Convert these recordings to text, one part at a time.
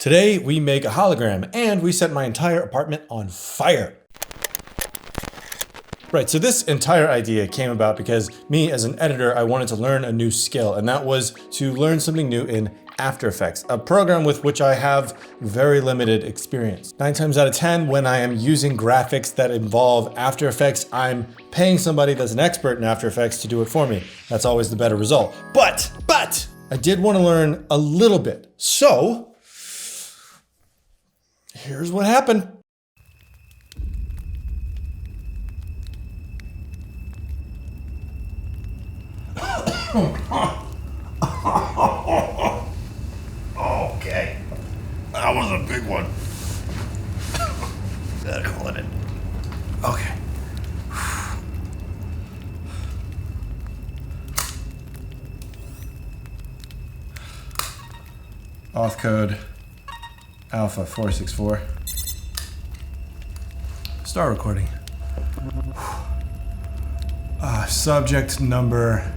Today we make a hologram and we set my entire apartment on fire. Right, so this entire idea came about because me as an editor, I wanted to learn a new skill, and that was to learn something new in After Effects, a program with which I have very limited experience. 9 times out of 10, when I am using graphics that involve After Effects, I'm paying somebody that's an expert in After Effects to do it for me. That's always the better result. But I did want to learn a little bit. So here's what happened. Okay, that was a big one. Gotta call it in. Okay. Auth code alpha 464. Start recording. Subject number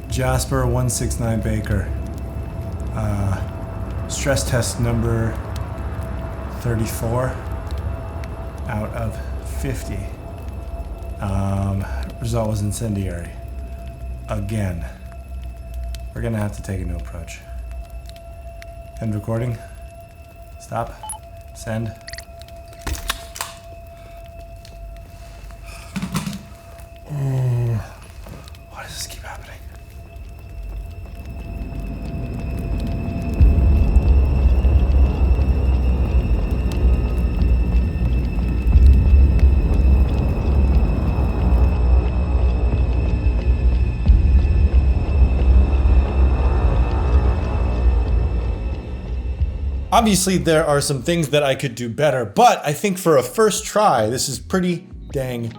Jasper 169 Baker. Stress test number 34 out of 50. Result was incendiary. Again. We're gonna have to take a new approach. End recording. Stop. Send. Why does this keep happening? Obviously, there are some things that I could do better, but I think for a first try, this is pretty dang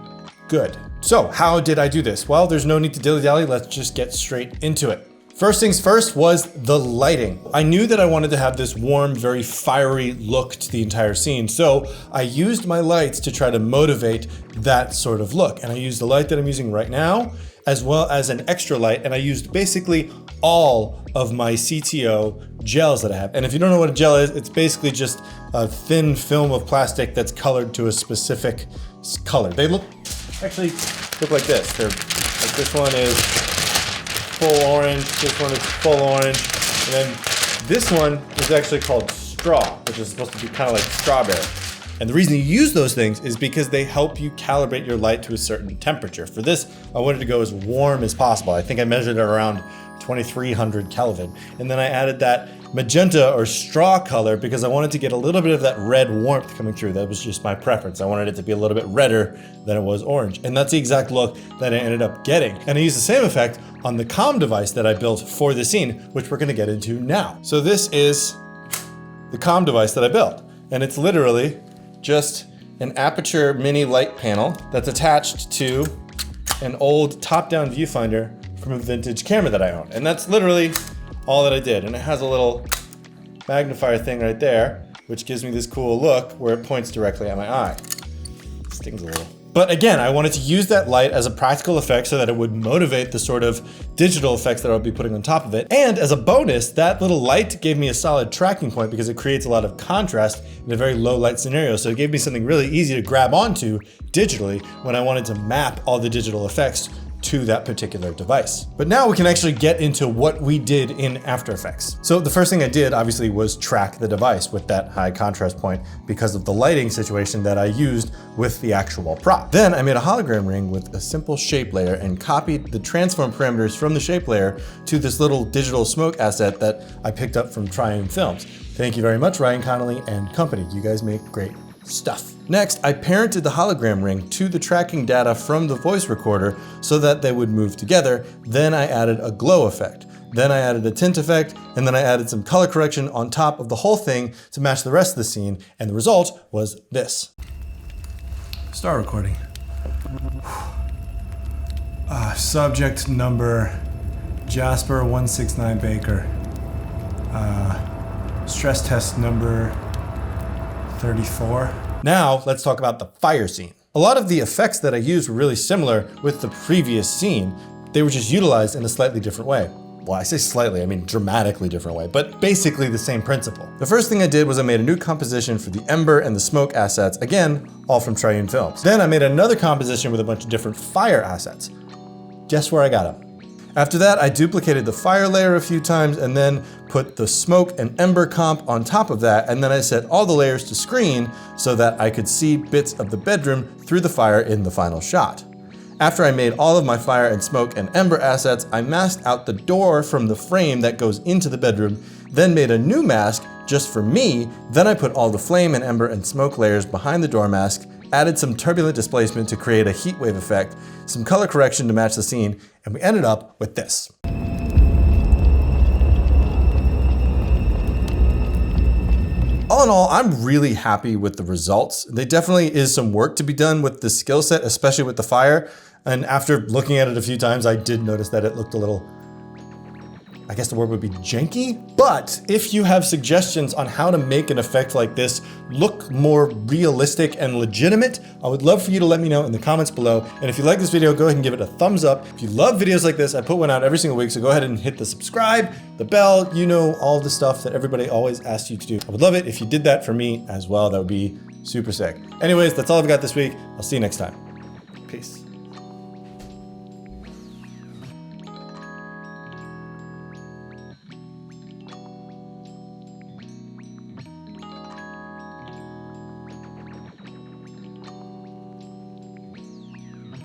good. So how did I do this? Well, there's no need to dilly-dally. Let's just get straight into it. First things first was the lighting. I knew that I wanted to have this warm, very fiery look to the entire scene, so I used my lights to try to motivate that sort of look. And I used the light that I'm using right now, as well as an extra light, and I used basically all of my CTO gels that I have. And if you don't know what a gel is, it's basically just a thin film of plastic that's colored to a specific color. They actually look like this. They're like, this one is full orange, this one is full orange, and then this one is actually called straw, which is supposed to be kind of like strawberry. And the reason you use those things is because they help you calibrate your light to a certain temperature. For this, I wanted to go as warm as possible. I think I measured it around 2300 Kelvin. And then I added that magenta or straw color because I wanted to get a little bit of that red warmth coming through. That was just my preference. I wanted it to be a little bit redder than it was orange. And that's the exact look that I ended up getting. And I used the same effect on the comm device that I built for the scene, which we're gonna get into now. So this is the comm device that I built. And it's literally just an aperture mini light panel that's attached to an old top-down viewfinder from a vintage camera that I own. And that's literally all that I did. And it has a little magnifier thing right there, which gives me this cool look where it points directly at my eye. Stings a little. But again, I wanted to use that light as a practical effect so that it would motivate the sort of digital effects that I'll be putting on top of it. And as a bonus, that little light gave me a solid tracking point because it creates a lot of contrast in a very low light scenario. So it gave me something really easy to grab onto digitally when I wanted to map all the digital effects to that particular device. But now we can actually get into what we did in After Effects. So the first thing I did obviously was track the device with that high contrast point because of the lighting situation that I used with the actual prop. Then I made a hologram ring with a simple shape layer and copied the transform parameters from the shape layer to this little digital smoke asset that I picked up from Triumph Films. Thank you very much, Ryan Connolly and company. You guys make great stuff. Next, I parented the hologram ring to the tracking data from the voice recorder so that they would move together. Then I added a glow effect. Then I added a tint effect, and then I added some color correction on top of the whole thing to match the rest of the scene, and the result was this. Start recording. Subject number Jasper 169 Baker. Stress test number 34. Now let's talk about the fire scene. A lot of the effects that I used were really similar with the previous scene. They were just utilized in a slightly different way. Well, I say slightly, I mean dramatically different way, but basically the same principle. The first thing I did was I made a new composition for the ember and the smoke assets, again, all from Triune Films. Then I made another composition with a bunch of different fire assets. Guess where I got them? After that, I duplicated the fire layer a few times and then put the smoke and ember comp on top of that, and then I set all the layers to screen so that I could see bits of the bedroom through the fire in the final shot. After I made all of my fire and smoke and ember assets, I masked out the door from the frame that goes into the bedroom, then made a new mask just for me. Then I put all the flame and ember and smoke layers behind the door mask, added some turbulent displacement to create a heat wave effect, some color correction to match the scene, and we ended up with this. All in all, I'm really happy with the results. There definitely is some work to be done with the skill set, especially with the fire. And after looking at it a few times, I did notice that it looked a little, I guess the word would be janky. But if you have suggestions on how to make an effect like this look more realistic and legitimate, I would love for you to let me know in the comments below. And if you like this video, go ahead and give it a thumbs up. If you love videos like this, I put one out every single week, so go ahead and hit the subscribe, the bell, you know, all the stuff that everybody always asks you to do. I would love it if you did that for me as well. That would be super sick. Anyways, that's all I've got this week. I'll see you next time. Peace.